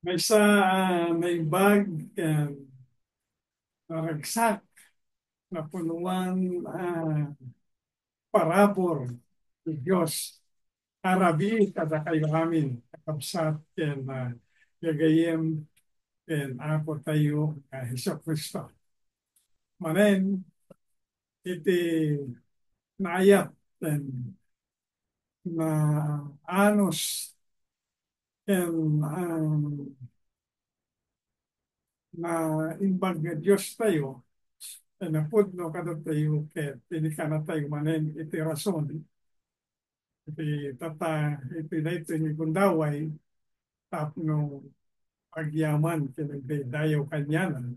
May isa may bag naragsak na punuan parabor ni Diyos. Arabi kada kayo amin kakabsat ken gagayem ken apo tayo Hesus Kristo. Manen iti naayat ken na anos ken na imbag nga Diyos tayo napudno kada tayo ket pinikana tayo manen iti rason iti iti dayto ni gundaway tapno agyaman iti dayaw kanyanan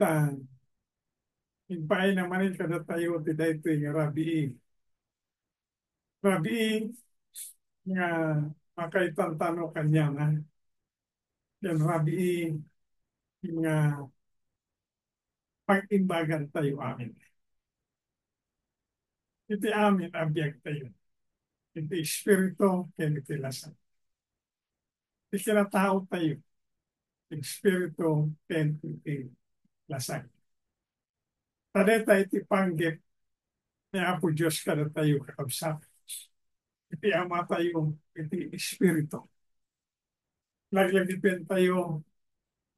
tan impay naman kada tayo iti dayto nga rabii nga makaitantano kanyanan yan rabii nga pag-imbagan tayo amin iti amin abiyag tayo iti espiritu ken iti lasan iti kinatao tayo espiritu ken iti lasan tadeta iti panggip ni Apo Diyos kada tayo kakabsat iti ama tayo iti espiritu laglagipin tayo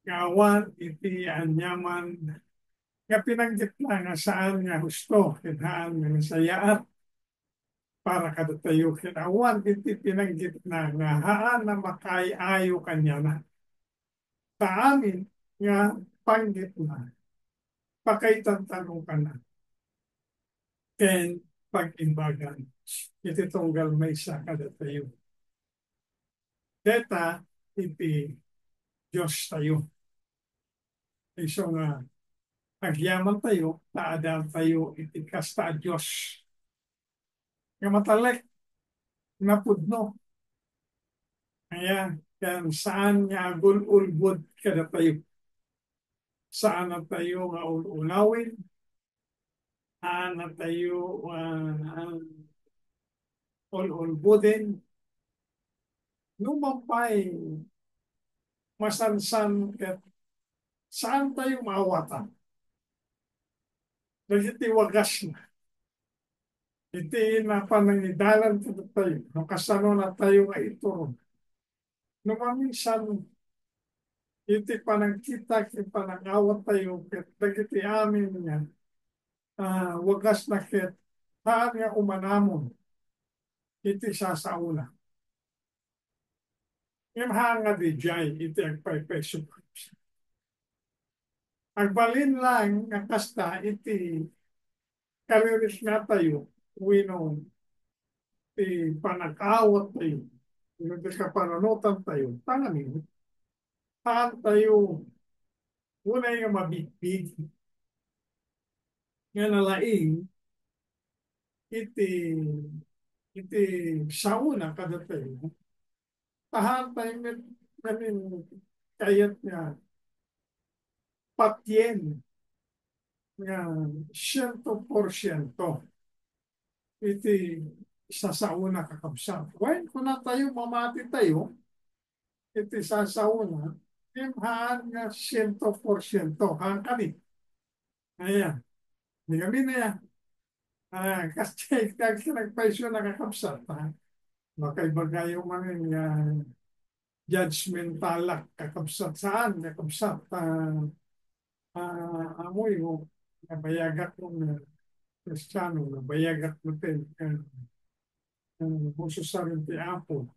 nga awan iti anyaman nga pinanggit na nga saan nga husto kinhaan nga nasayaat para kada tayo kinawan iti pinanggit na nga haan na makaayo kanya na sa amin nga panggit na pakaitan tanong ka na ken pag-imbagan iti tunggal may sa kada tayo deta iti Diyos tayo iso nga agyaman tayo taadal tayo iti kasta Diyos nga matalek na pudno kaya kan saan nga agul-ulbod kada tayo saan na tayo nga ulawin na tayo ulbodin lumampay masansan ket saan tayo maawatan dagiti wagas na iti napanangidalan tayo no kasano na tayo nga ituro no maminsan iti panagkita iti panangawat tayo ket dagiti amin nga wagas na ket haan nga umanamon iti sasauna nga di jay iti agpaypeso agbalin lang nga kasta iti kariris nga tayo wino iti panagawat tayo iti kapananutan tayo tanganin haan tayo unay nga mabitbig nga nalaing iti iti sauna kada tayo tahan tayo namin kayat nga patyen nga 100% iti sasauna kakabsat. When kuna tayo mamati tayo iti sasauna imhaan nga 100% haan kami. Ayan. Hindi kami na yan. Kasi kasi nagpaisyo nakakabsat. Makaibagayo man yung judgmental kakabsat saan kakabsat amoy mo nabayagak mo na Kristiyano nabayagak mo tin kung susarin ti Apo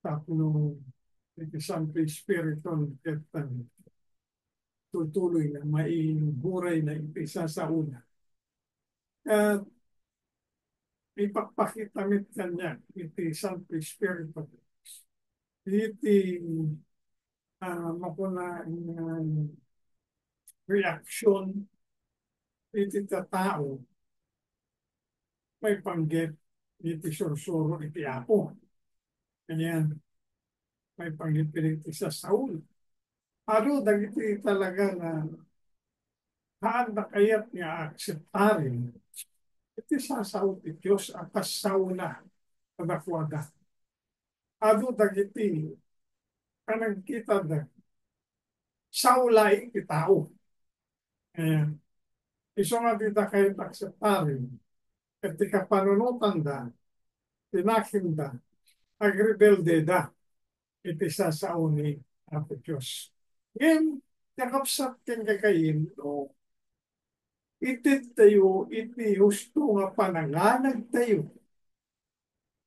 tapos iti Santo Espiritu ket tutuloy na maiburay na ipisa sa una at ipagpakitamit kanya iti Santo Espiritu iti makuna reaksyon iti tao may panggit iti sursuro iti Apo kanya may panggit iti sa Saul ano dagiti talaga na haan na kayat nga akseptarin iti sasaw ti Diyos akas sauna kadakwada ano dagiti kanang kita da saulay itao. Ayan. Iso nga kita kayo akseptarin. Ketika panunutan da, tinakin da, agrebelde da, iti sasauni ato Diyos. Ngayon, yakapsat ken kakayin, no, iti tayo, iti husto nga pananganag tayo,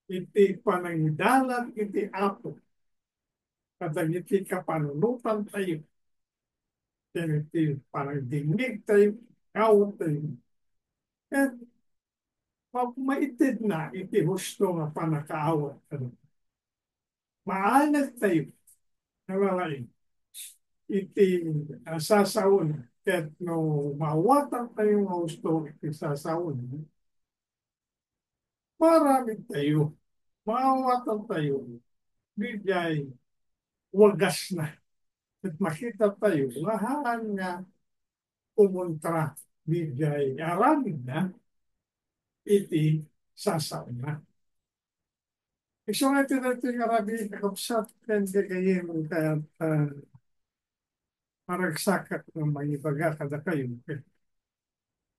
iti panangidalan, iti apo, kadang iti kapanunutan tayo, ken iti panagdingig tayo, kawat tayo. At maitid na iti husto nga panakaawat tayo. Maanag tayo, nawalain, iti sasaon, ket no mawatan tayo nga husto iti sasaon, marami tayo, mawatan tayo, bigay wagas na. At makita tayo, lahat nga kumontra, bigay aramid na, iti sasaon na. Iso nga ito yung arabi, kakapsat, kan gagayin, kaya maragsakak ng mga ibaga kada kayo.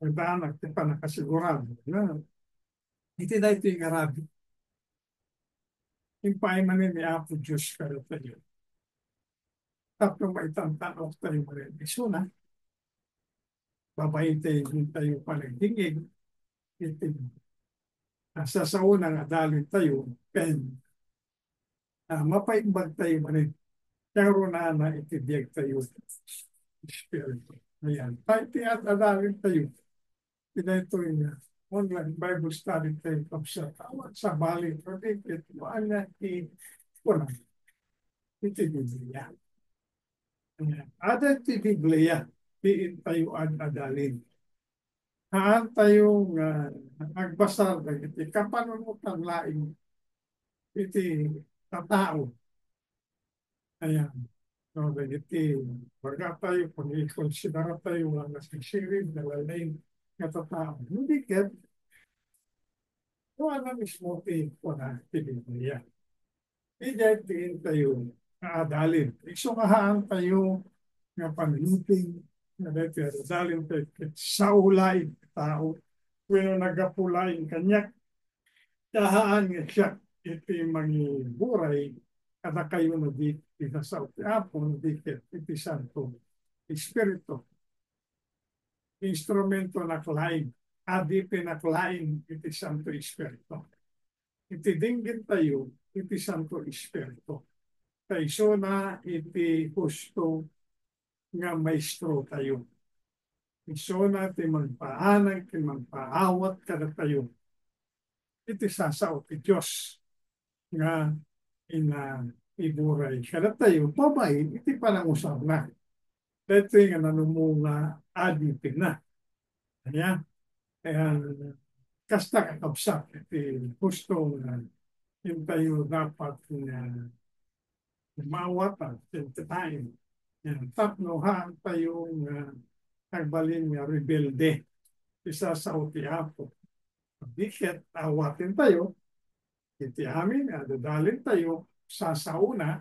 Nagdaanak, di pa nakasigurado. Na, iti na ito yung arabi. Yung paimanin ni Apo Diyos kayo tayo. Tapos maitantanok tayo mo rin. Iso na, babayintay din tayo panagdingig. Iti, nasa sa unang adalin tayo, pen, mapaimbag tayo mo rin. Kaya na itibiyag tayo. Espiritu. Ayan. Tayo at adalin tayo. Pinito niya. Online Bible study tayo kapsa tawag sa bali. Pagkikit mo, anak wala. Iti Biblia. Ada ti Biblia. Diin tayo adalin. Haan tayong agbasar na iti kapanunutan laing iti tatao. Ayan. So, iti baga tayo, kung i-consider tayo mga nasisirin na laing katatao. Hindi ket, wala mismo ko na Biblia. Idahitin tayo adalin. Isumahaan tayo nga panluping na dahil adalin tayo sa ulay tao. Kung nagapulay kanyak, kahaan nga siya iti mangi buray kada kayo na di sa apon di iti santo Espiritu. Instrumento na klain, adi pinaklain iti santo Espiritu. Iti dinggin tayo iti santo Espiritu. Kayso na iti husto nga maestro tayo. Iso na iti magpaanag, iti magpaawat kada tayo. Iti sasao ti Diyos nga iburay kada tayo. Pabay, iti panangusap na. Dito nga nanumunga adipin na. Kaya, kasta kakabsak iti husto nga yung tayo dapat mawatan iti tayo. Tapno haan tayong nagbalin nga rebelde. Isa sa uti apo. Diket awatin tayo, iti amin, dadalin tayo sa sauna,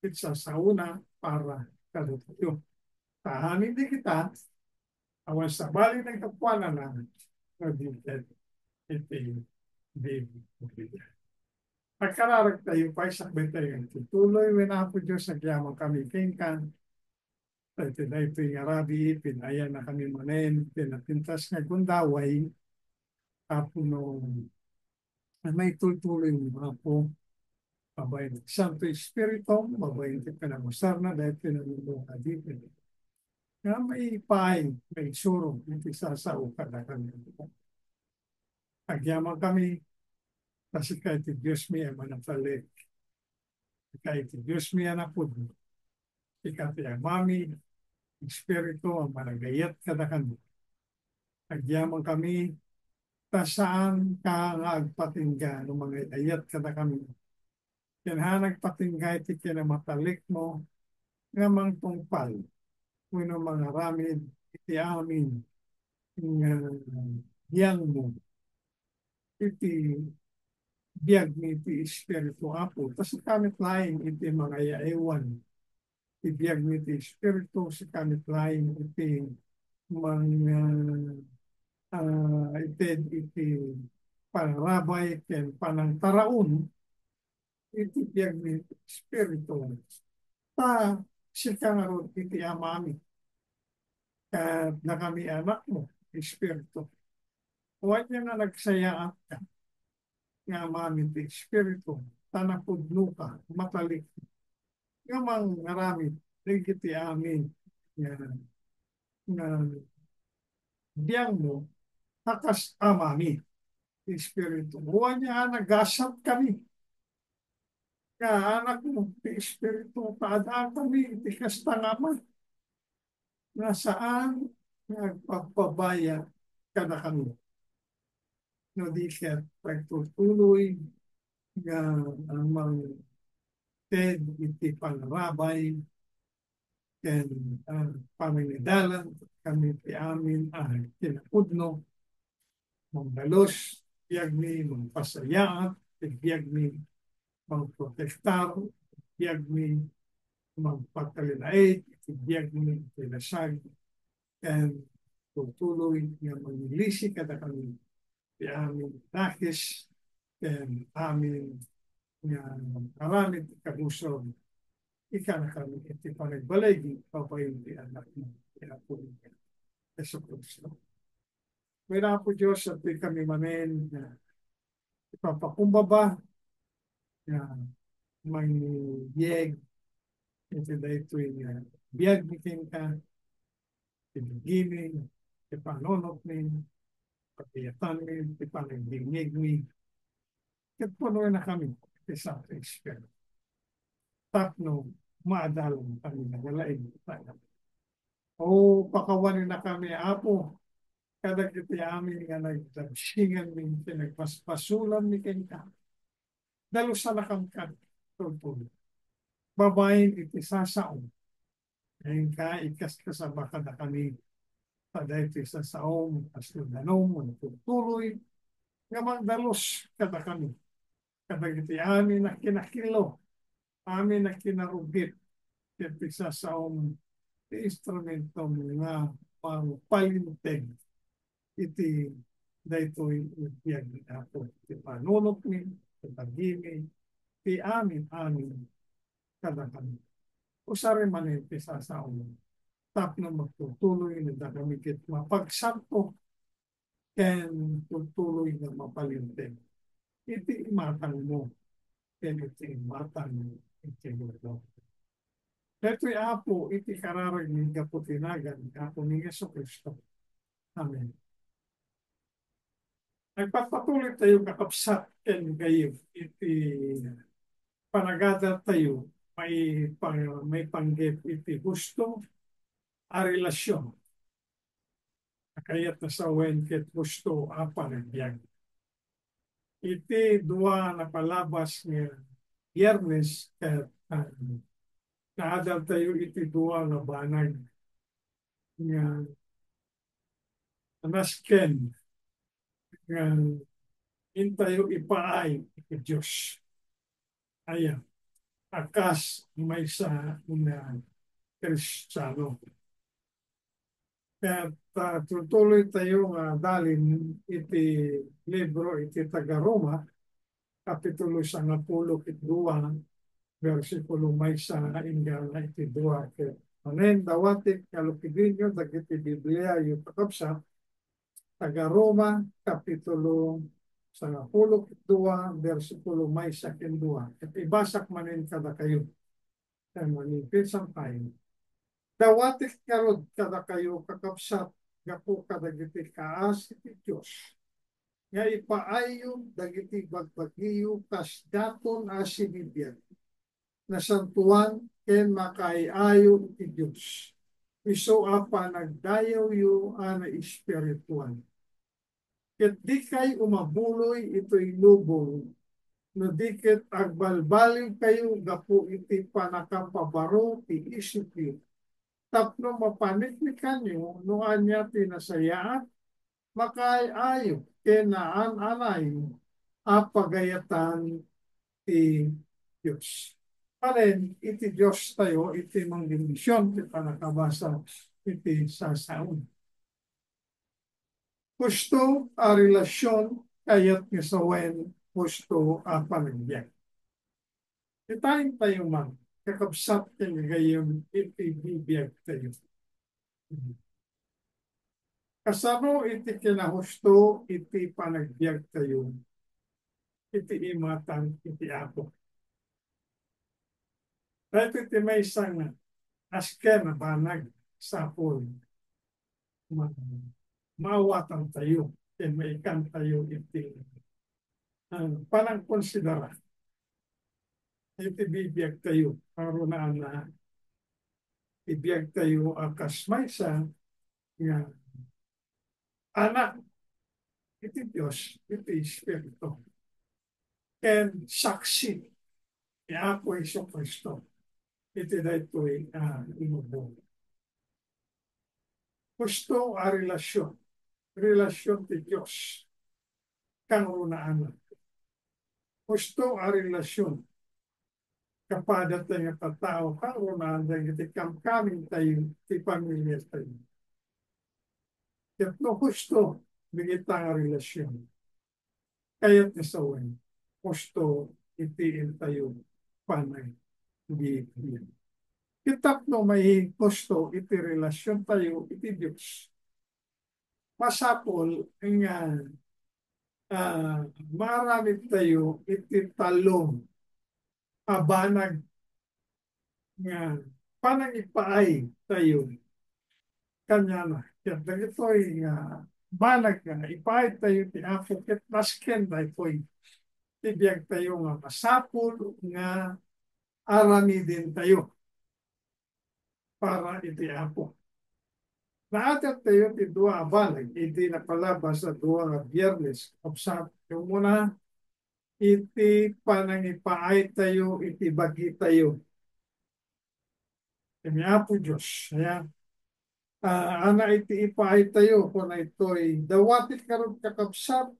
iti sa sauna para kada tayo. Tahanin di kita, awan sa bali ng kapwanan na diket iti bibig. Pagkararag tayo pa isakbay tayo. Tuloy, winapo Diyos, nagyamang kami kingkan. Ito na ito yung arabi, pinaya na kami manen, pinapintas nga gundaway, tapo nung may tuloy yung mga po, babay ng Santo Espiritu, babay ng pinagusar na dahil pinanulong ka dito. Nga may pahay, may surong, hindi sasao ka na kami. Nagyamang kami, kasi kahit Diyos miya manatalik, kahit Diyos miya na po, ikati ang mami, Espiritu ang managayat kada kami. Nagyamang kami, saan ka nga agpatingga ng mga ayat kada kami. Yan ha nagpatingga iti kinamatalik mo nga mang tungpal. Kung mga ramid iti amin nga hiyang mo. Iti biyag ni ti Espiritu Apo. Tas kamit lain iti mga yaewan. Ibiyag ni ti Espiritu si kamit lain iti mga iti panarabay ken panangtaraon iti biyag ni Espiritu. Ta sika nga ron iti amami at na kami anak mo, Espiritu. Huwag niya nga nagsayaan ka nga amami ti Espiritu. Tanapudlo ka, matalik. Nga mang naramit, iti amin nga, nga biyang mo, takas amami. Espiritu. Huwag niya nagasap kami. Nga anak mo, ti Espiritu, taadaan kami, ti kasta naman. Na saan nagpapabaya ka na kami. No di siya pagtutuloy nga ang mga TED, iti pangrabay, ken paminidalan, kami ti amin ay tinapudno, mangdalos, biyag ni magpasayaan, biyag ni magprotektar, biyag ni magpatalinait, biyag ni tinasag, and tutuloy nga maglisi kada kami ti amin nakis, and amin nga maramit kabusog, ika na kami iti panagbalagi, papayin ti anak mo, ti apo niya, Yesu Cristo. May na po Diyos at di kami manen na ipapakumbaba na may yeg iti daytoy nga biyag bikin ka ibiginin ti panonot ni pagkiyatan ni ti panagdingig ni ket puno na kami iti sa Espiritu tapno maadalan kami na walain tayo o pakawanin na kami apo kada kiti amin nga nagdagsingan min pinagpaspasulan ni kenta dalusa na kang tutulog babayin iti sasaon ngayon ka ikas kasaba kada kami pada iti sasaon aslo danom tutuloy nga magdalos kada kami kada kiti amin na kinakilo amin na kinarugit iti sasaon ti instrumento nga pangpalinteg iti daytoy biyag ni Apo ti panunot ni ti pagimi ti amin kada kami usari man iti sasaon tapno magtutuloy na dagamikit mapagsanto ken tutuloy na mapalinteg iti imatang mo ken iti imatang iti mundo. Deto'y Apo iti kararag ni kaputinagan Apo ni Yesu Cristo. Amen. Nagpapatuloy tayo kakapsat ken kayo iti panagada tayo may panggip iti gusto a relasyon. Kayat na sa ket gusto a panagbiag. Iti dua na palabas nga Biyernes ket naadal tayo iti dua nga banag nga nasken nga intayo ipaay iti Diyos. Ayan, akas may sa na Kristiyano. At tutuloy tayo nga dalin iti libro iti taga-Roma, kapitulo 12, versikulo may sa inggal na iti 2. Manen dawatik kalupigin dagiti Biblia yung pakapsa, taga-Roma, kapitulo 12, versikulo may sa 2. At ibasak manin kada kayo. At manipit sa tayo. Dawatik karod kada kayo kakapsat gapo kadagiti kaas iti Diyos. Nga ipaayo dagiti bagbagiyo kas daton asinibyan na santuan ken makaiayo iti Diyos. Iso apa nagdayaw yu ana espirituan. Ket di kay umabuloy ito'y lubong no diket agbalbaling kayo gapo iti panakapabaro ti isipin. Tapno mapaniknikan nyo no anya tinasayaan makaayo kenaan anay apagayatan ti Diyos. Paren, iti Diyos tayo, iti mang bendisyon, iti panakabasa, iti sasaon. Gusto a relasyon, kayat nga sawen, gusto a panagbiyak. Itain tayo man, kakabsat yung gayon, iti bibiyag tayo. Kasano iti kinahusto, iti panagbiag tayo, iti imatan, iti ako. Dahil iti may isang asker na banag sa pool, mawatan tayo, and maikan tayo iti panang konsidera, iti bibiyag tayo, karon na ibiyag tayo akas maysa nga anak iti Diyos, iti Espiritu. And saksi, ako Iso Kristo. Iti daytoy inubong. Gusto a relasyon ti Diyos, kang runaan. Gusto a relasyon, kapadat tayo katao, kang runaan tayo, iti kamkaming tayo, ti pamilya tayo. Kat no gusto, bigita nga relasyon. Kaya't nasawan, gusto itiin tayo panay. Biblia. Kitap no may gusto iti relasyon tayo iti Diyos. Masapol nga maramit tayo iti talong abanag nga panangipaay tayo kanya na. Kaya dagitoy nga banag nga ipaay tayo ti ako ket nasken daytoy tibiyag tayo nga masapol nga arami din tayo para iti apo. Naatat tayo ti dua abanag, iti napalabas sa dua nga biyernes. Obsap, yung muna, iti panangipaay tayo, iti bagi tayo. Kami apo Diyos. Kaya, ana iti ipaay tayo, kung na ito'y dawatit karon kakabsat,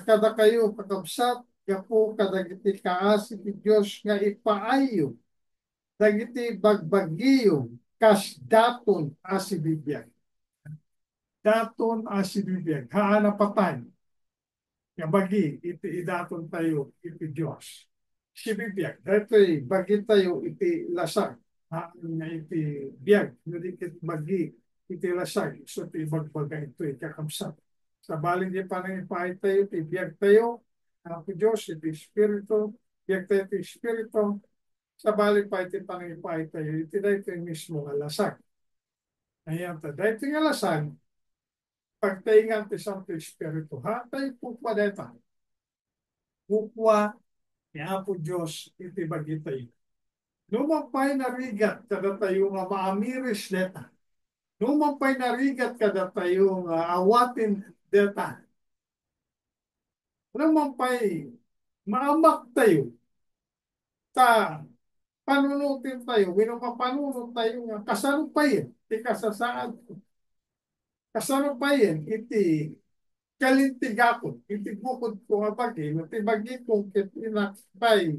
kada kayo kakabsat, yapo kadagiti kaas iti Diyos nga ipaayo dagiti bagbagiyo kas daton asibibiyag. Daton asibibiyag. Haana patay. Nga bagi iti idaton tayo iti Diyos. Sibibiyag. Dato'y bagi tayo iti lasag. Haan nga iti biyag. Nudikit bagi iti lasag. So iti bagbaga ito'y kakamsat. Sa baling di panangipahit tayo, iti biyag tayo. Ang Diyos, iti Espiritu. Biyag tayo iti Espiritu. Sa balik pa iti panangipahit tayo, iti dahito yung mismo nga lasag. Ayan, dahito nga lasag, pagtaingan ti Santo Espiritu, ha, tayo pukwa deta. Pukwa, ni Apo Diyos, iti bagi tayo. Numampay narigat, kada tayo nga maamiris deta. Numampay narigat, kada tayo nga awatin deta. Numampay, maamak tayo. Ta, panunutin tayo, winapapanunot tayo nga kasarupayin, iti kasasaan, kasarupayin, iti kalintigakot, iti bukod ko nga bagi, iti bagi kong kitinakbay,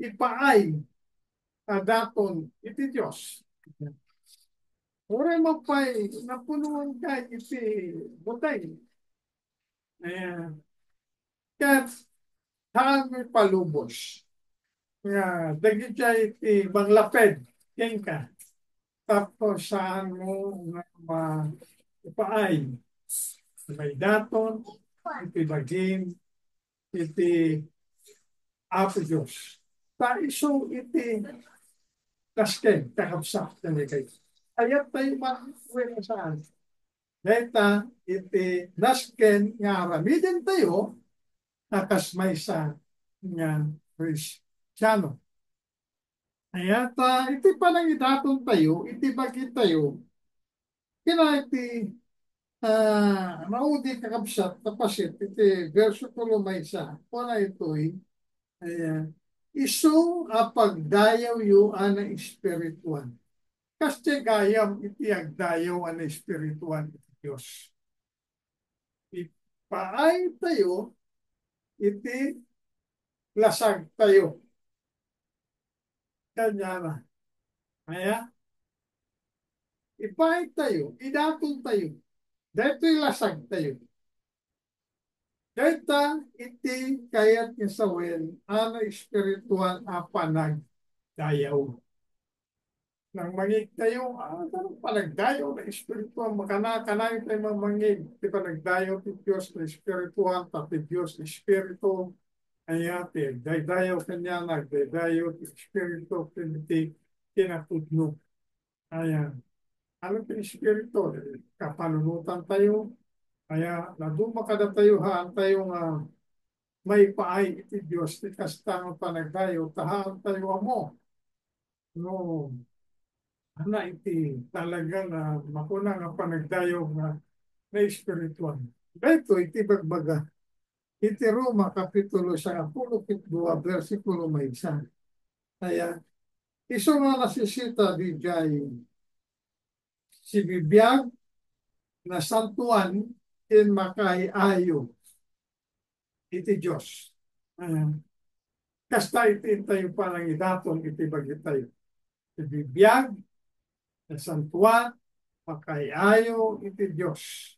ipaay, daton, iti Diyos. Ure mo pa'y napunuan ka iti butay. Kaya saan may palubos. Dagi siya iti banglaped, ken ka. Tapos saan mo nga ipaay. May daton, iti bagin, iti Apo Diyos. Iso iti kasken, kakabsak na kayo. Ayat tayo makuwin saan. Deta iti nasken nga aramidin tayo, nakasmay sa nga Kristyano. Ayat iti panangidaton tayo, iti bagin tayo, kina iti maudi kakabsat tapasit iti versikulo maysa kuna ito'y isu apagdayaw yu ana espirituan. Kasi gayam iti agdayaw ana espirituan iti Diyos. Ipaay tayo iti lasag tayo. Kanya na. Kaya, ipahit tayo, idatong tayo. Dito'y lasag tayo. Dita iti kayat ni sawen, ano espiritual apanag dayaw. Nang mangig tayo, panagdayo na espiritual, makana-kanayo tayo mamangig. Di pa nagdayo ti Diyos na espiritual, pati Diyos na espiritu, ayate, daydayo kanya, nagdaydayo ti espiritu, ti kinatudno. Ayan. Ano ti espiritu? Kapanunutan tayo, kaya naduma kada tayo, haan tayo nga may paay iti Diyos, ti kastang panagdayo, tahaan tayo amo. No, ana iti talaga na makuna nga panagdayo na espiritual. Dito iti bagbaga. Iti Roma kapitulo sa 12 versikulo may isa. Kaya iso nga nasisita di jay si bibiyag na santuan in makay ayo iti Diyos. Kasta iti tayo parang idaton iti bagi tayo. Si bibiyag na santuan makay ayo iti Diyos.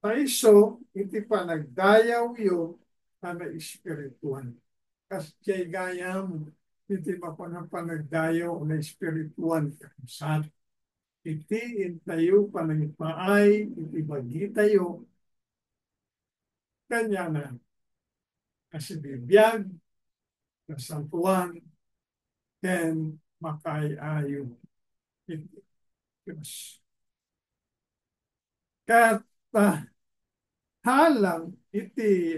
Taiso, iti panagdayaw yun na espiritual. Kasi gayam, iti panagdayaw na espiritual. Sa iti intayo panagpaay, iti bagi tayo, kanya na. Kasi bibiyag, kasantuan, then makayayo. Iti Diyos. Kata, halang iti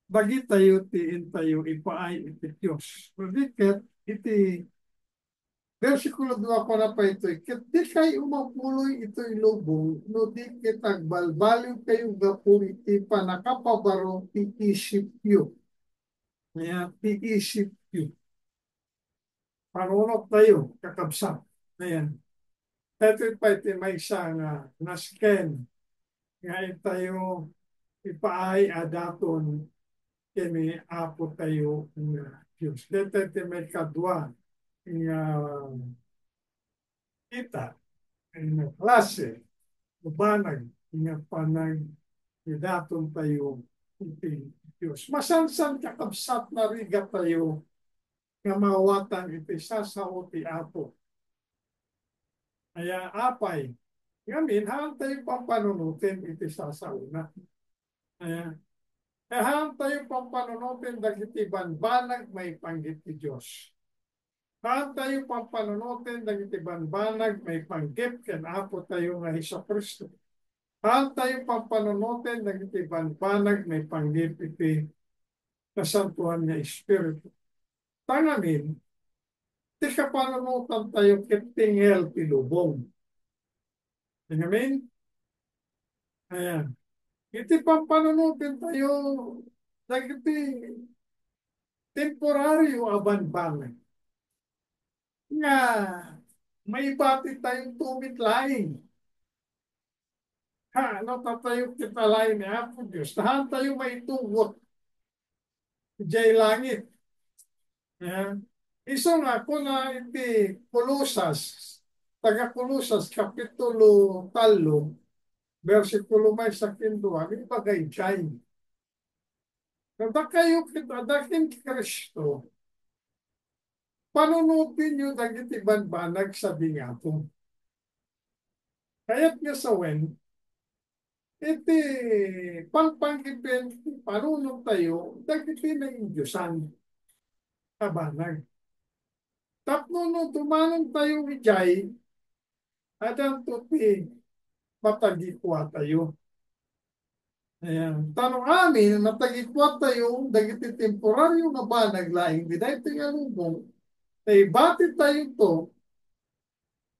bagi tayo ti intayo ipaay iti Diyos. Pagdiket iti versikulo 2 ko na pa ito, ket di kay umapuloy ito'y lubong, no di ket agbalbaliw kayo gapu iti panakapabaro ti isip yu. Kaya ti isip yu. Parunok tayo, kakabsat. Ayan. Ito pa iti may isang nasken nga tayo ipaay adaton kini apo tayo nga Diyos. Dito may kadwa nga kita nga klase ubanag nga panag idaton tayo iti Diyos. Masansan kakabsat na riga tayo nga mawatan iti sasao ti apo. Kaya apay, ngamin, haan tayo pampanunutin iti sasao na. Haan tayo pampanunutin dagiti banbanag may panggit ti Diyos. Haan tayo pampanunutin dagiti banbanag may panggit ken apo tayo nga Hesukristo. Haan tayo pampanunutin dagiti banbanag may panggit iti kasantuan nga Espiritu. Tangamin, ti kapanunutan tayo ket tingel ti lubong. Tangamin? Ayan. Iti pampanunutin tayo dagiti temporaryo aban banag. Nga may bati tayong tumit laing. Ha, ano tatayo kita laing ni Apo Diyos. Tahan tayo maitugot. Diyay langit. Iso nga ko na iti Kulusas, taga Kulusas, kapitulo 3, versikulo may sa kinduan, ibagay diyay. Kada kayo kita, dakin Kristo, panunutin nyo dagiti banbanag sa dingato. Kaya't nga sa wen, iti pangpangipin, panunod tayo, dagiti na Diyosan, kabanag. Tapno no, tumanong tayo ijay, adan tuti, matagikwa tayo. Ayan. Tanong amin, matagikwa tayo, dagiti temporaryo na ba naglaing, di dahil tingalubong, ay batit tayo to,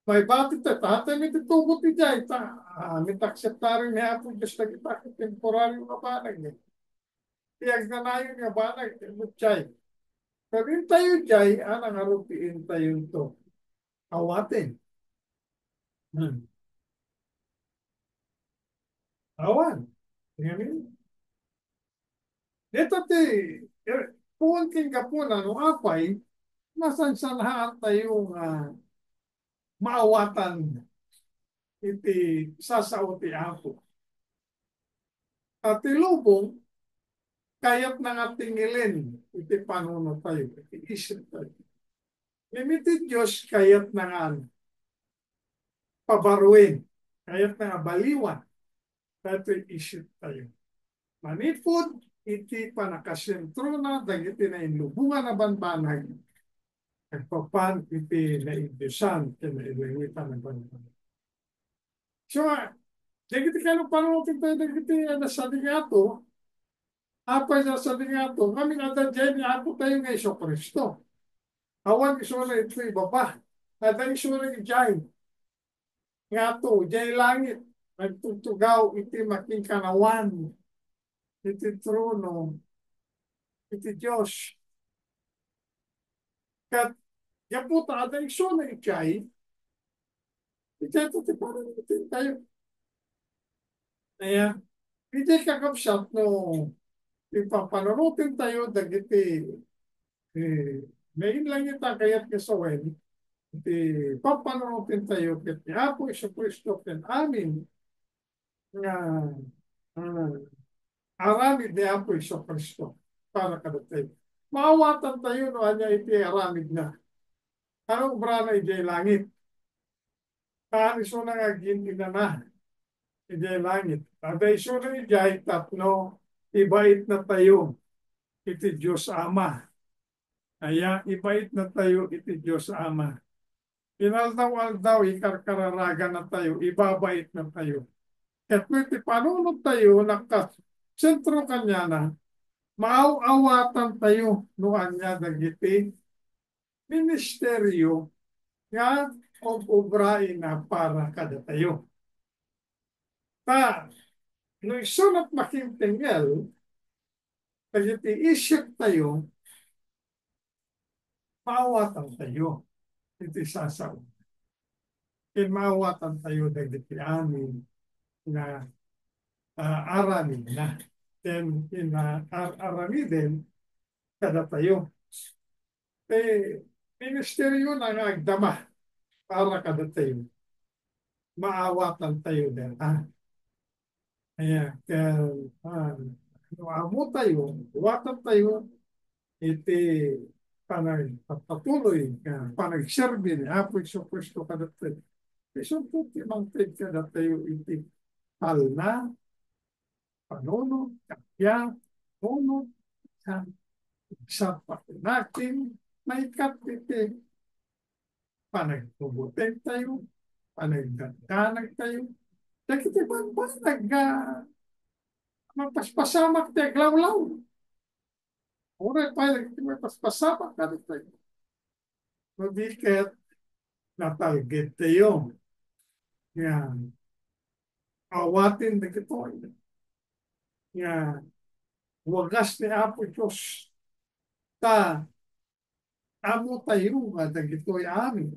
may batit tayo, tatay may titugot ti jay, may takseptarin niya po, just na kita, temporaryo na ba naglaing. Tiyag na na yun nga ba naglaing, Kabin tayo jay, anang harupiin tayo to. Awatin. Awan. Ngayon, Ito ti, kung king kapuna no apay, nasan sa lahat tayong maawatan iti sasauti ako. At ilubong, kayat na nga tingilin iti panunod tayo, iti isip tayo. Limited Diyos kayat na nga pabaruin, kayat na nga baliwan, dito isip tayo. Manipod, iti panakasentro na, dagiti na inlubungan na banbanag, nagpapan iti naibdusan, kinailangitan na banbanag. So, dagiti kano panutin tayo, dagiti sa dingato, apay sa dingato, kami nga dyan ni Apo tayo ng Iso Kristo. Awan iso na ito ibaba. At ang iso na dyan, nga to, dyan langit, nagtutugaw iti making kanawan, iti trono, iti Diyos. Kat, yan po ta, at ang iso na itiyay, itiyay ito, parang ito tayo. Kaya, hindi kakapsat no, ipapanarutin tayo, dagiti, ngayon lang ita kaya't kasawen, iti papanarutin tayo, kat ni Apo Iso Kristo, kat amin, nga, uh, aramid ni Apo Iso Kristo, para kadatay. Maawatan tayo, no, anya iti aramid na. Anong brana iti langit? Iso na nga ginina na, iti langit. Ada iso na iti tapno, ibait na tayo, iti Diyos Ama. Kaya ibait na tayo iti Diyos Ama. Inaldaw-aldaw, ikarkararaga na tayo, ibabait na tayo. At iti panunod tayo, nakasentro kanya na, maaawatan tayo, noan niya dagiti ministeryo nga og-ubrain na para kada tayo. Ta, no isunat makintingel, dagiti isip tayo, maawatan tayo. Iti sasaw. Maawatan tayo dagiti amin na aramin na. Then, aramiden, kada tayo. Ministeryo na nagdama para kada tayo. Maawatan tayo din. Kaya, amo tayo, watan tayo, iti patuloy, panagserbi ni Apo Iso Kristo kada tayo. Iso po, timangtid kada tayo, iti palna, panunod, kapya, punod, sa patinakin, may kapite, panagpubutin tayo, panagdandanag tayo, dagiti ba magpaspasamak tayo, glawlaw. Ura pa, dagiti magpaspasamak ka tayo. Mabiket, natalgit tayo. Yan. Awatin na ito. Yan. Wagas ni Apo Diyos. Amo tayo nga dagitoy amin.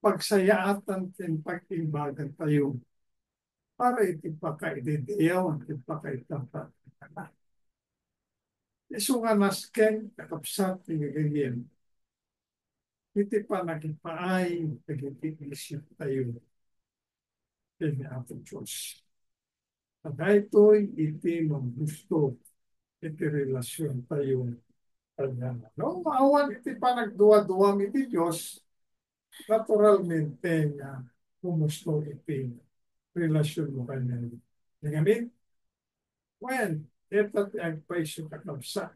Pagsayaatan tin pag-imbagan tayo. Para itipakaididiyawan, itipakaitapa. Iso nga nasken, kakapsat, tingagagyan. Iti pa nakipaay, nagitigisip tayo. Kaya Apo Diyos. At ito'y iti maggusto, iti relasyon tayo. No, maawan iti pa nagduwa-duwam iti Diyos, naturalmente nga kumusto iti relasyon mo kanya. Ngayon, when, ito ang paisyo kakabsa.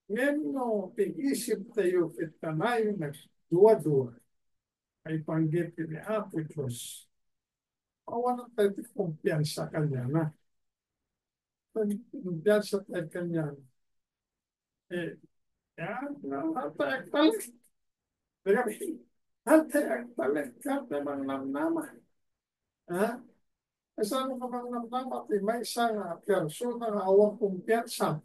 Ngayon, no, ting-isip tayo kita na yung nagduwa-duwa ay panggit ni Apo Diyos. Awan ang tayo kumpiyansa kanya na. Kumpiyansa tayo kanya. Yan, hantay ang talik. Hantay ang talik. Hantay ang namnama. Saan ka bang namnama? May isang persona na awang kumpiyansa.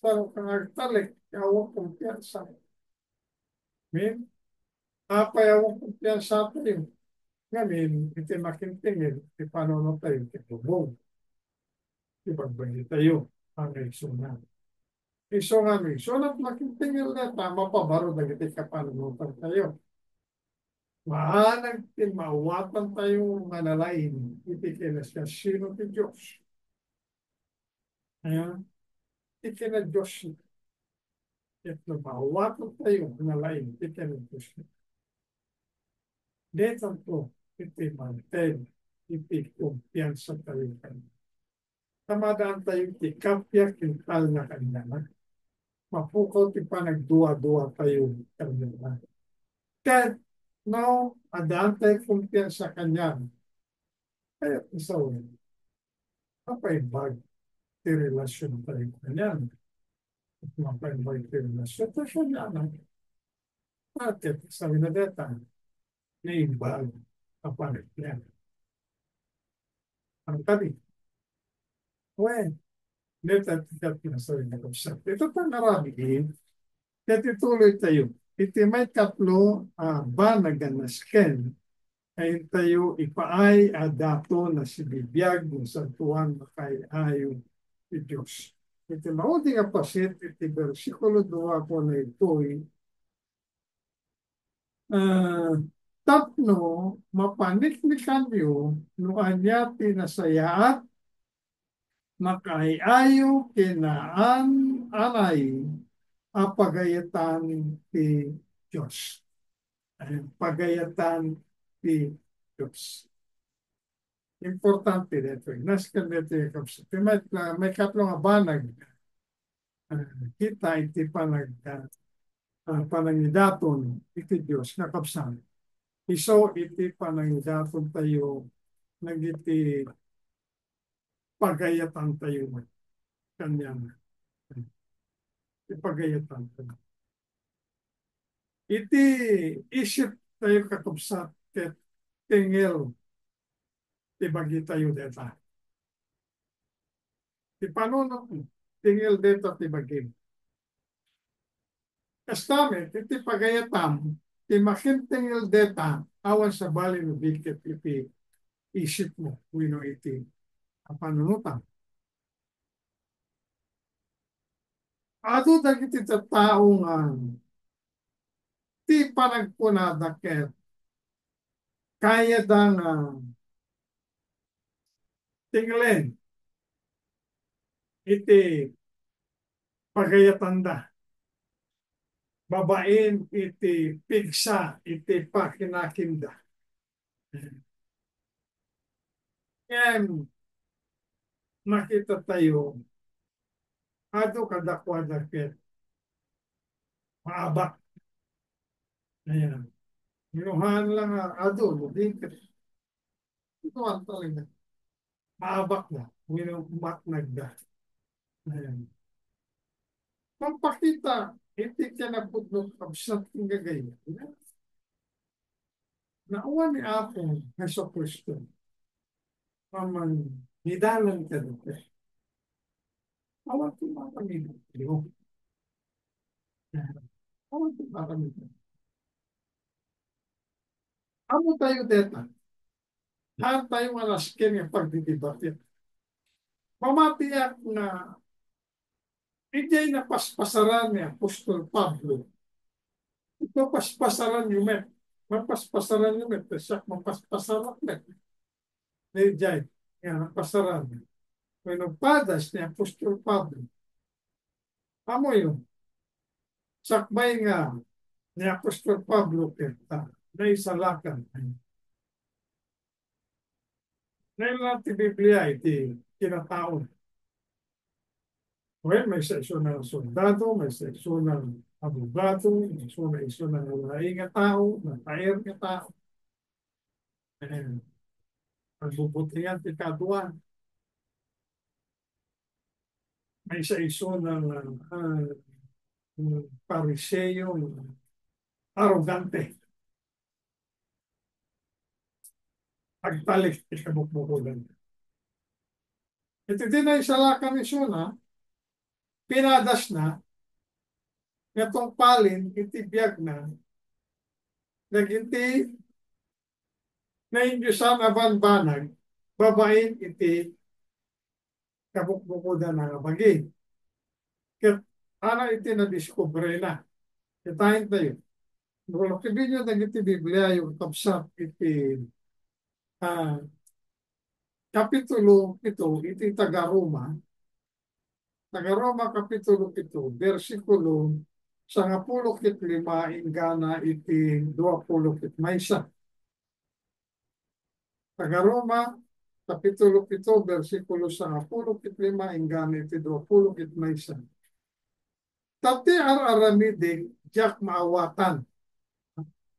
Saan ka nagtalik? Awang kumpiyansa. Min, apay awang kumpiyansa tayo. Ngamin, iti makintingin, iti panono tayo, iti tubong. Ipagbagi tayo. ang isunan. Iso nga mi, sunat makitingil na tama pa baro dagiti kapanunutan tayo. Maanag tin mauwatan tayo manalain, itikinas ka sino ti Diyos. Ayan, ikina Diyos. At na mauwatan tayo manalain, ikina Diyos. Dito po, iti mantel, iti kumpiyansa tayo kanina. Tamadaan tayo iti kapya kintal na kanina. Mapukaw ti pa nagduwa-duwa tayo kanina. Kahit no, adaan tayo kumpiyansa kanya. Kaya isa ulit, mapaibag ti relasyon tayo kanya. At mapaibag ti relasyon tayo kanya. Bakit? Sabi na deta, naimbag kapalit niya. Ang tabi, well, deta tigat pinasabi na kapsat. Ito pa naramihin, kaya tituloy tayo. Iti may katlo ba naganasken ay tayo ipaay dato na si bibiyag ng santuan na kay ayo ni Diyos. Iti maudi nga pasit, iti versikulo 2 ko na ito'y uh, tapno mapaniknikan nyo no anya tinasayaat makaayayo kinaan anay apagayatan ti Diyos. Pagayatan ti Diyos. Importante dito. Naskan dito yung kapsat. May katlong abanag. Kita iti panangidaton iti Diyos na kapsat. Iso iti panangidaton tayo nagiti pagayatan tayo kanyang ipagayatan tayo. Iti isip tayo kakapsat ket tingil ti bagi tayo deta. Ti panuno tingil deta ti bagi. Kastamit iti pagayatam ti makin tingil deta awan sa bali no bikit iti isip mo wino iti panunutan. Ado dagiti taong ti panagpunada ket kaya dang tinglen iti pagayatanda. Babain iti pigsa iti pakinakinda. Yan makita tayo ado kadakwada ket maabak. Ayan. Minuhan lang ado, mabingkit. Ito ang talaga. Maabak na. Winumak nagda. Ayan. Pampakita, hindi ka na pudlong kabsat ng gagay. Nauwa ni Apo, Heso Kristo. Paman, nidalan ka dito. Awan tumakamit. Awan tumakamit. Amo tayo deta. Lahat tayo malaskin yung pagdidibatit. Mamatiyak na hindi na paspasaran ni Apostol Pablo. Ito paspasaran yung met. Mapaspasaran yung met. Siya mapaspasaran met. Nijay. Yan, pasaran. Kung nagpadas ni Apostol Pablo. Amo yun. Sakbay nga ni Apostol Pablo kita. Na isalakan. Ngayon lang ti Biblia iti kinataon. Well, may seksyon ng soldado, may seksyon ng abogado, may seksyon ng lalai nga tao, ng taer nga tao. And pagbubutihan ti kaduan. May seksyon ng pariseyo, arrogante. Pagtalik, ikabukbukulan. Ito din ay salakan ni Suna, pinadas na, itong palin, itibiyag na, naginti, na indyusan aban banag, babain iti kabukbukudan na bagi. Ket ana iti na-discover na. Kitahin tayo. Kung kibinyo na iti Biblia yung kapsat iti ah, kapitulo ito, iti Taga-Roma kapitulo ito, versikulo 15 ingana iti 20 Taga-Roma kapitulo 7, versikulo 15 ingana iti 20 Tati ar-aramidig, jak maawatan.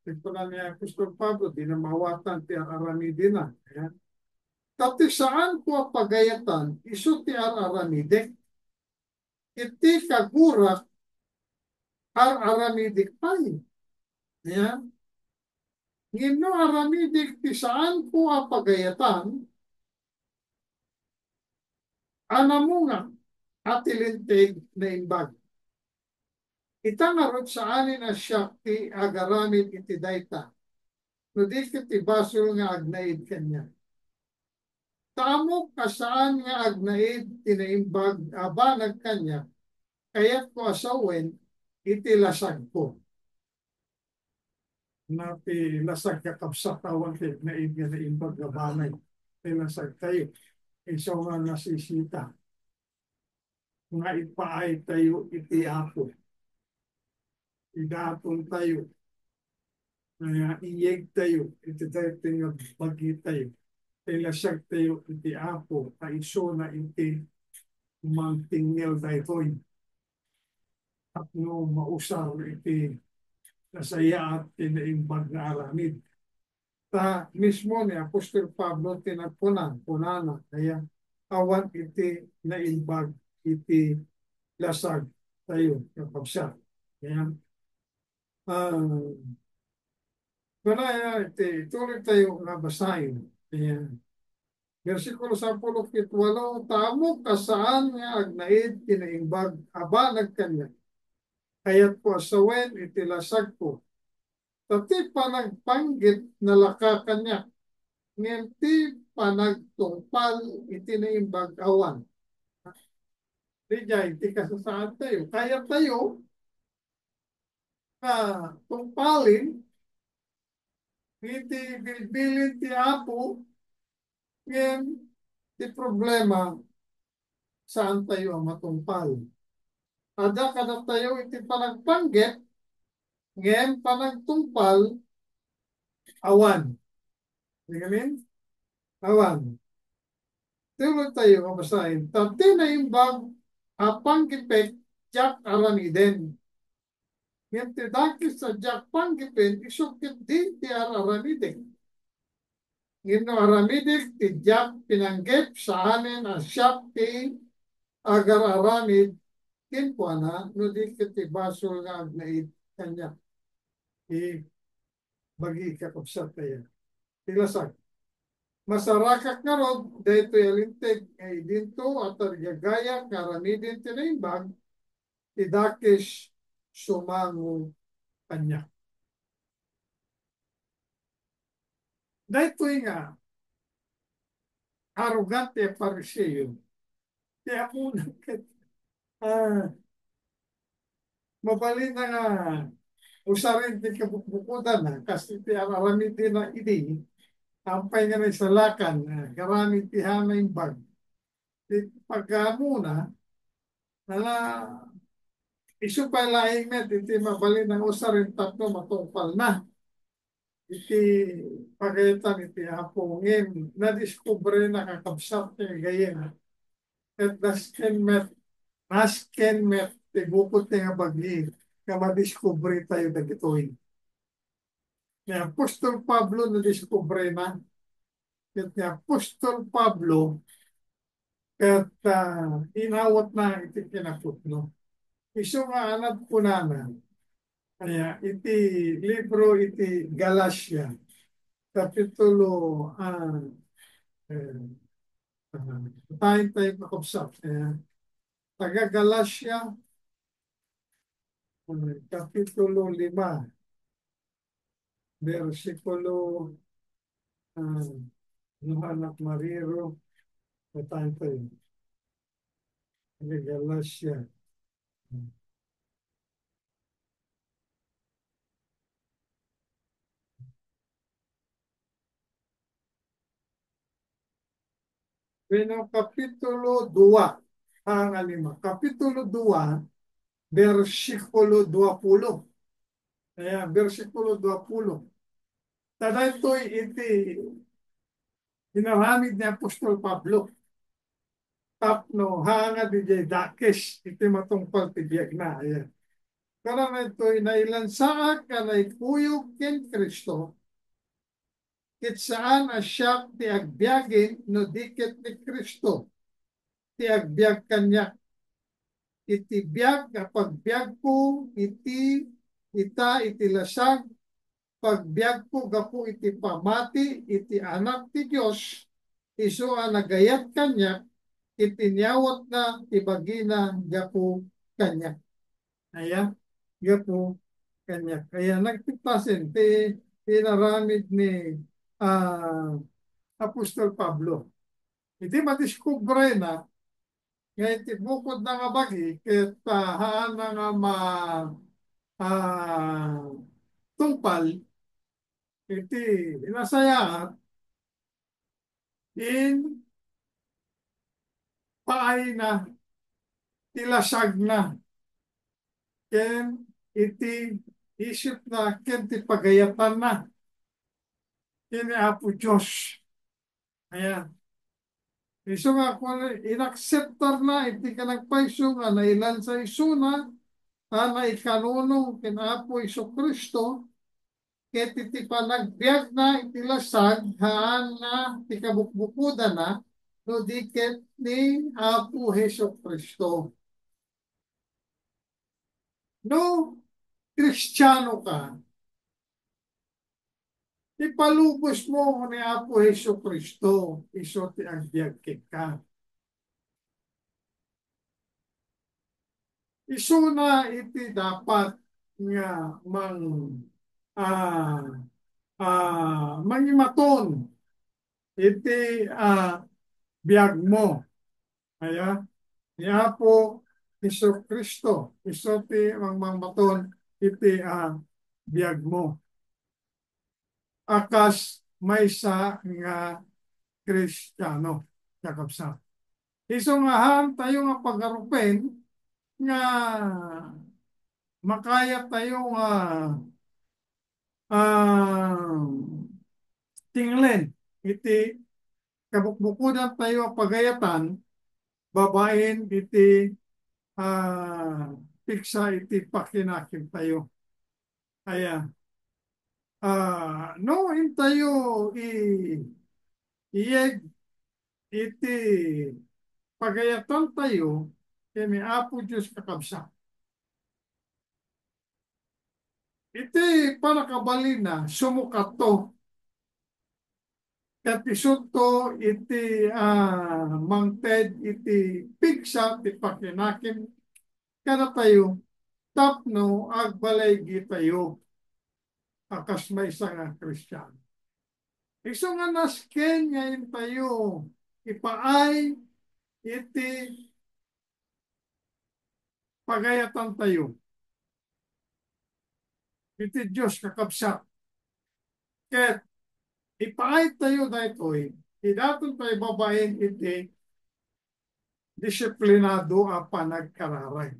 Ito na niya Apostol Pablo, di na maawatan, ti ar-aramidi na. Ayan. Tati saan ko pagayatan, iso ti ar-aramidig, iti kagurak ar-aramidig pay. Ayan. Ngino aramidig ti saan ko pagayatan, anamunga at ilintig na imbag. Itangarot sa anin na siya ti agaramid iti dayta. No di kiti basol nga agnaid kanya. Tamo kasaan nga agnaid tinaimbag abanag kanya, kaya't ko asawen iti lasag ko. Na ti lasag kakapsatawan ti agnaid nga naimbag abanag. Ti lasag tayo. Iso nga nasisita. Nga ipaay tayo iti apo. Idatong tayo. Nga iyeg tayo. Iti tayo tingag bagi tayo. Ilasag tayo iti apo. Iso na iti mantingil tayo. At no mausar iti nasaya at tinaimbag na aramid. Ta mismo ni Apostol Pablo tinagpunan, punana. Kaya awan iti naimbag iti lasag tayo kapag siya. Kaya kaya tuloy tayo nga basahin. Kaya versikulo 10:8, tamo kasaan nga agnaid tinaimbag abanag kanya. Kaya't po asawen iti lasag ko. Tati panagpanggit na laka kanya. Ngenti panagtungpal iti naimbag awan. Di dyan, iti kasasaan tayo. Kaya tayo na tungpalin iti bilbilin ti apo ngayon ti problema saan tayo ang matungpal. Ada kada tayo iti panagpanggit ngayon panagtungpal awan. Di gamin? Awan. Tulad tayo mabasahin. Tati na imbang panggipek jak aramiden. Ngayon ti dakis sa jak panggipen isukit din ti aramiden. Ngino aramidik ti jak pinanggip sa anin asyak ti agar aramid kinkuana no di kiti basol nga agnaid kanya. Bagi kakapsat tayo. Tilasag. Masarakak nga rod, dahito yalintig ay dinto at argagaya karamidin tinaimbag, idakis sumango kanya. Dahito nga, arugante pariseyo, kaya muna mabalin na nga usarin ti kabukbukudan na kasi ti aramidin na idi, tampay nga na isalakan, karamid ti hamaing bag. Pagkamuna, nala isu pa laing met, iti mabalin ng usarin tatlo matungpal na. Iti pagayatan iti hapongin, na-discover na kakabsat niya gayen. At nasken met, tibukot niya bagi, kama-discover tayo dagitoy. Ni Apostol Pablo na-discover na, at ni Apostol Pablo, at inawat na iti kinaputno. Isu nga anak po naman, kaya iti libro iti Galatia, kapitulo tayo makapsap. Taga Galatia, kapitulo 5, versikulo anak mariro, tayo tayo. Galasya. Bueno, Kapitulo 2 ang 5. Kapitulo 2, versikulo 20. Ayan, versikulo 20. Tada ito'y iti inaramid ni Apostol Pablo. Tapno, hanga di jay dakes, iti matungpal ti biag na. Ayan. Karang ito'y nailansaak ka na ikuyog ken Kristo, kit saan asyak ti agbiagin no diket ni Kristo, ti agbiag kanya iti biag pagbiag ko iti lasag pagbiag ko gapu iti pamati iti anak ti Dios isu a nagayat kanya iti niyawat na ibagina gapu kanya. Aya gapu kanya. Kaya nagpitasin ti inaramid ni Apostol Pablo. Iti madiskubre na ngayon ti bukod na nga bagi ket haan na nga ah, tungpal iti inasaya in paay na tilasag na ken iti isip na ken ti pagayatan na kini Apo Diyos. Ayan. Iso nga kung inacceptar na iti ka nagpaiso nga nailan sa isuna na ikanunong ken Apo Iso Kristo ket iti panagbiag na iti lasag haan na ti kabukbukudan na no diket ni Apo Heso Kristo. No Kristiyano ka, ipalubos mo ni Apo Heso Kristo, iso ti agbiag ka. Iso na iti dapat nga ah mangimaton iti biag mo. Aya, ni Apo Heso Kristo, iso ti mangmaton iti biag mo. Akas maysa nga Kristiyano kakabsa. Iso nga han tayo nga pagarupen nga makaya tayo nga tinglen iti kabukbukudan tayo pagayatan babaen iti piksa iti pakinakim tayo. Aya, no tayo iyeg iti pagayatan tayo kami Apo Diyos kakabsa. Iti panakabalina sumukato ket isunto iti mangted iti piksa ti pakinakim kada tayo tapno agbalay tayo akas may nga Kristiyano. Iso nga nasken ngayon tayo ipaay iti pagayatan tayo. Iti Diyos kakabsat. Ket ipaay tayo daytoy idaton tayo babaen iti disiplinado a panagkararag.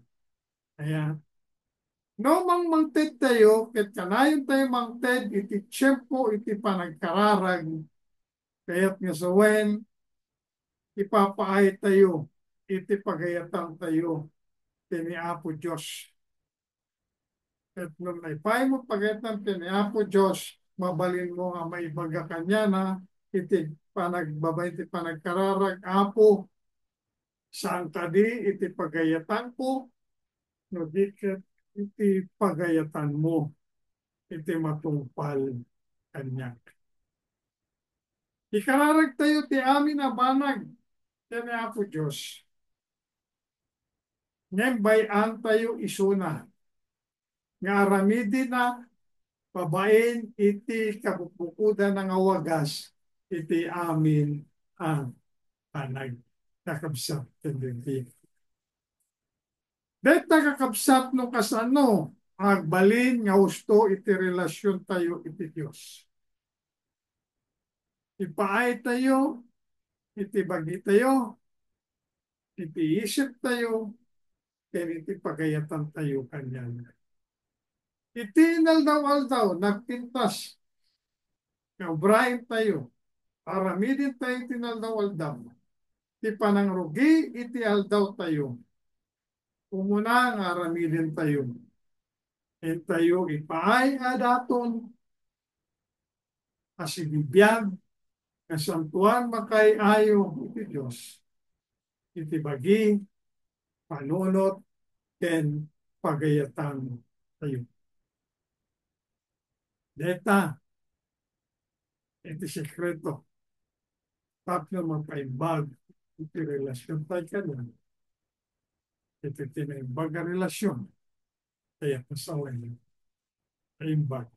Ayan. No mangted tayo, ket kanayon tayo mangted iti tiyempo iti panagkararag, kayat nga sawen, ipapaay tayo, iti pagayatan tayo, tini Apo Diyos. At nung naipay mo pagayatan tini Apo Diyos, mabalin mo nga maibaga kanya na, iti panagbabay, iti panagkararag, Apo, saan kadi iti pagayatan ko, no diket iti pagayatan mo, iti matungpal kanya. Ikararag tayo ti amin na banag, kani Apo Diyos. Ngayon bayan tayo isuna, nga aramidi na pabain iti kabubukudan ng awagas, iti amin ang panag kakabsat. Dahil nakakapsat no kasano, agbalin nga husto iti relasyon tayo iti Diyos. Ipaay tayo, iti bagi tayo, iti isip tayo, kaya iti pagayatan tayo kanyan. Iti inaldaw-aldaw, nagpintas, nga obrahin tayo, aramidin tayo tinaldaw-aldaw. Iti panangrugi, iti aldaw tayo. Umuna nga aramidin tayo. And tayo ipaay adaton, asigibiyag, nga santuan makay ayo iti Diyos. Iti bagi, panunot, ken pagayatan tayo. Deta, iti sekreto, tapno mapaimbag iti relasyon tayo kanyan. Iti tinaimbag ang relasyon, kaya pasaway niyo, paimbag.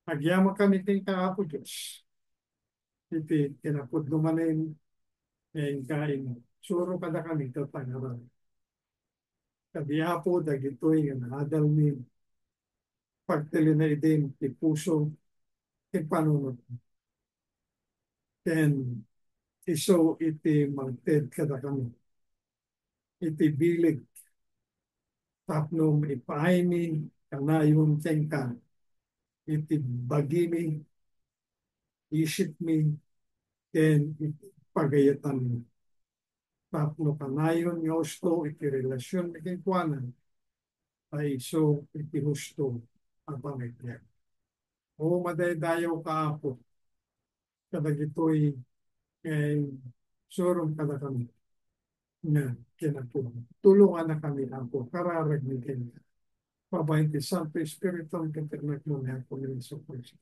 Agyama kami ting kaapo Diyos. Iti kinapod lumanin, ngayon kain, suro kada kami tatangaran. Kabiyapo, dagitoy, nga naadal ni pagtili na idin, ti puso, ti panunod. Ken iso iti magted kada kami. Iti bilig, tapno ipaay mi, kanayon kengka, iti bagimi, isip mi, ken iti pagayatan mi. Tapno kanayon nga husto, iti relasyon mi kengkuanan, ay iso iti husto ang pamilya. O madaydayaw kaapo, kadagitoy surong kada kami nga kinapun. Tulungan na kami ako, kararag ni Kenya. Pabayin ti Santo Espiritu ang katernak mo nga ako ng Kristo.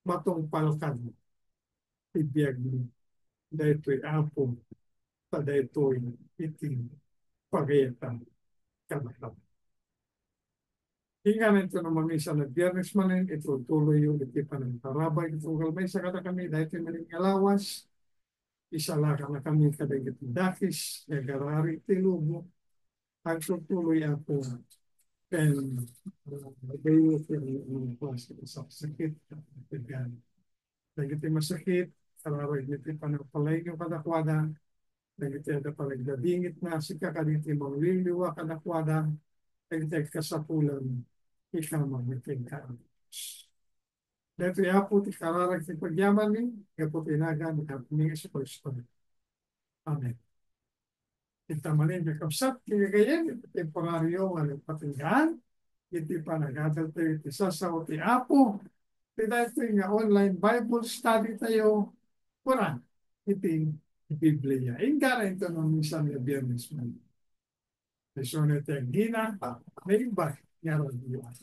Matong palkan, ibiyag mo, dahito'y apo, dahito'y iting pagayatan kanakap. Hinga nito na mamisa na biyernes manin, ito tuloy yung itipan ng tarabay, ito galmay sa kata kami, dahito'y maning alawas, isalakan na kami kadagit dakis, nagarari tilubo, ang tutuloy ako, and magayo yung klase sa sakit, dagiti masakit, kararag niti panagpalay yung kadakwada, dagiti ada palagdadingit na sika kaditi mangliliwa kadakwada, dagiti kasapulan, ikamang natingkaan. Dito yapo ti kararag ti pagyaman ni, yapo tinagan at mga sa Kristo. Amen. Kita malin kapsat, kagayan, iti temporaryo, walang patinggan, iti panagadal tayo, iti sasaw, iti apo, iti dito nga online Bible study tayo, Quran, iti Biblia. Ingara ito nung minsan na biyernes mo. Leson iti ang gina, may iba, nga rin Diyos.